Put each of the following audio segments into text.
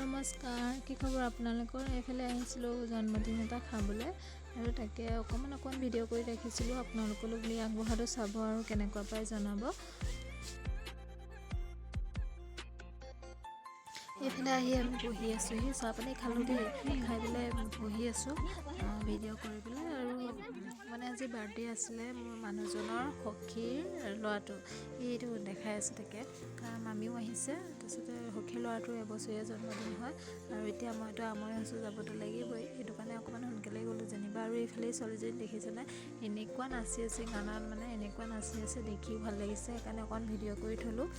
নমস্কাৰ, কি খবৰ আপোনালোকৰ? এইফালে আহিছিলোঁ জন্মদিন এটা খাবলৈ আৰু তাকে অকণমান ভিডিঅ' কৰি ৰাখিছিলোঁ আপোনালোকলৈ বুলি। আগবঢ়াটো চাব আৰু কেনেকুৱা পাই জনাব। এইফালে আহি আমি বহি আছোঁহি, চাহ পানী খালোঁ দেই, খাই পেলাই বহি আছোঁ ভিডিঅ' কৰি পেলাই। আৰু মানে আজি বাৰ্থডে আছিলে মোৰ মানুহজনৰ সখীৰ ল'ৰাটো, এইটো দেখাই আছে তাকে মামীও আহিছে। তাৰপিছতে সখীৰ ল'ৰাটোৰ এবছৰীয়া জন্মদিন হয় আৰু এতিয়া মইতো আমনি হৈছোঁ, যাবতো লাগিবই, সেইটো কাৰণে অকণমান সোনকালে গ'লোঁ যেনিবা। আৰু এইফালে ছোৱালীজনী দেখিছেনে, এনেকুৱা নাচি আছে গানত, মানে এনেকুৱা নাচি আছে দেখিও ভাল লাগিছে, সেইকাৰণে অকণমান ভিডিঅ' কৰি থ'লোঁ।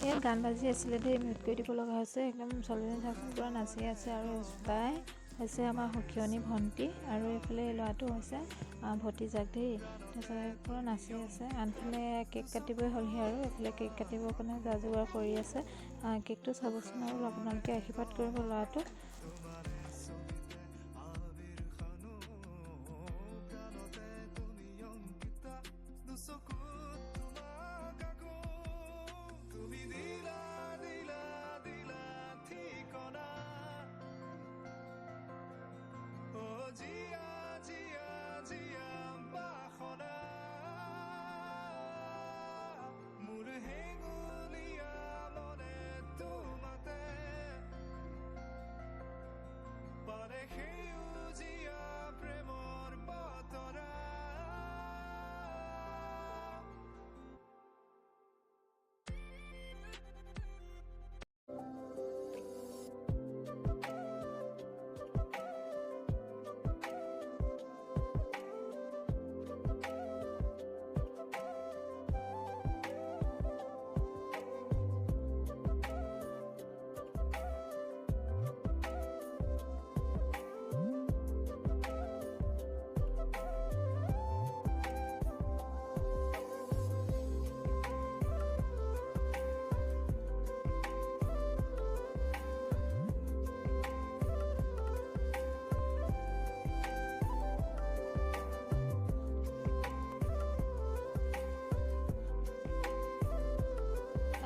ইয়াত গান বাজি আছিলে দেই, মিউট কৰি দিব লগা হৈছে। একদম ছোৱালীজনী চাওকচোন পূৰা নাচি আছে। আৰু তাই হৈছে আমাৰ সখীয়নী ভণ্টি আৰু এইফালে ল'ৰাটো হৈছে ভতিজাক দেই। তাৰপিছত পূৰা নাচি আছে। আনফালে কেক কাটিবই হ'লহি আৰু এইফালে কেক কাটিবৰ কাৰণে যা যোগাৰ কৰি আছে। কেকটো চাবচোন আৰু আপোনালোকে আশীৰ্বাদ কৰিব ল'ৰাটোক।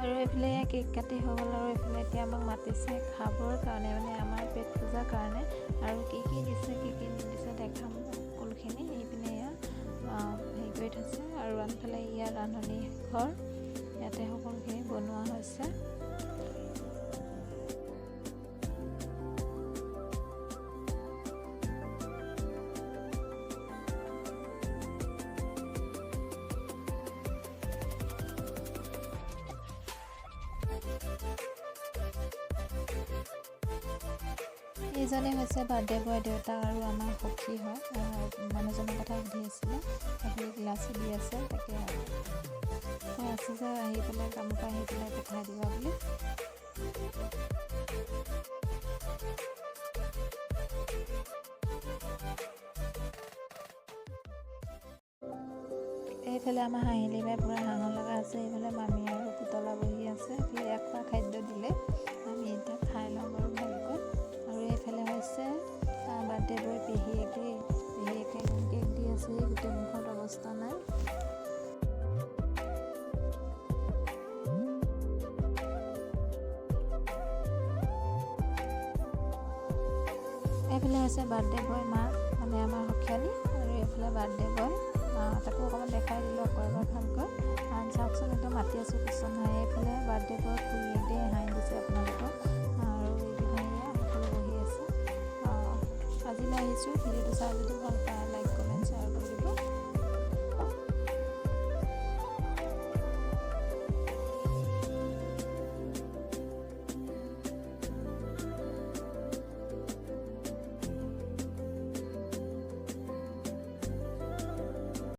আৰু এইফালে কেক কাটি হৈ গ'ল আৰু এইফালে এতিয়া আমাক মাতিছে খাবৰ কাৰণে, মানে আমাৰ পেট পূজাৰ কাৰণে। আৰু কি দিছে কি নিদিছে দেখাম সকলোখিনি। এইপিনে এয়া হেৰি কৰি থৈছে আৰু আনফালে ইয়াত ৰান্ধনি ঘৰ, ইয়াতে সকলোখিনি বনোৱা হৈছে। এইজনে হৈছে বাৰ্থডে বয় দেউতাক আৰু আমাৰ সখী হয়। মানুহজনৰ কথা সুধি আছিলে, তাকে গ্লাছ দি আছে, তাকে কৈ আছে যে আহি পেলাই কামৰ পৰা আহি পেলাই পঠাই দিবা বুলি। এইফালে আমাৰ হাঁহিলি বাই পূৰা হাঁহৰ লগা আছে। এইফালে মামী আৰু পুতলা বহি আছে। এইফালে একোৱা খাদ্য দিলে, আমি এতিয়া খাই লওঁ বাৰু ভালকৈ। আৰু এইফালে হৈছে বাৰ্থডে বয় পেহীয়েকে কেক দি আছে, গোটেই মুখত অৱস্থা নাই। এইফালে হৈছে বাৰ্থডে বয় মা, মানে আমাৰ সখীয়ানী, আৰু এইফালে বাৰ্থডে বয় তাকো অকণমান দেখাই দিলোঁ আকৌ এবাৰ ভালকৈ। চাওকচোন একদম মাতি আছোঁ কিছু নহয়। এইফালে বাৰ্থডে বয় খুৰীয়েক দেই হাঁহি দিছে আপোনালোকক। আৰু এইপিনে সকলো বহি আছে। আজিলৈ আহিছোঁ, ভিডিঅ'টো চাই যদি ভাল পায়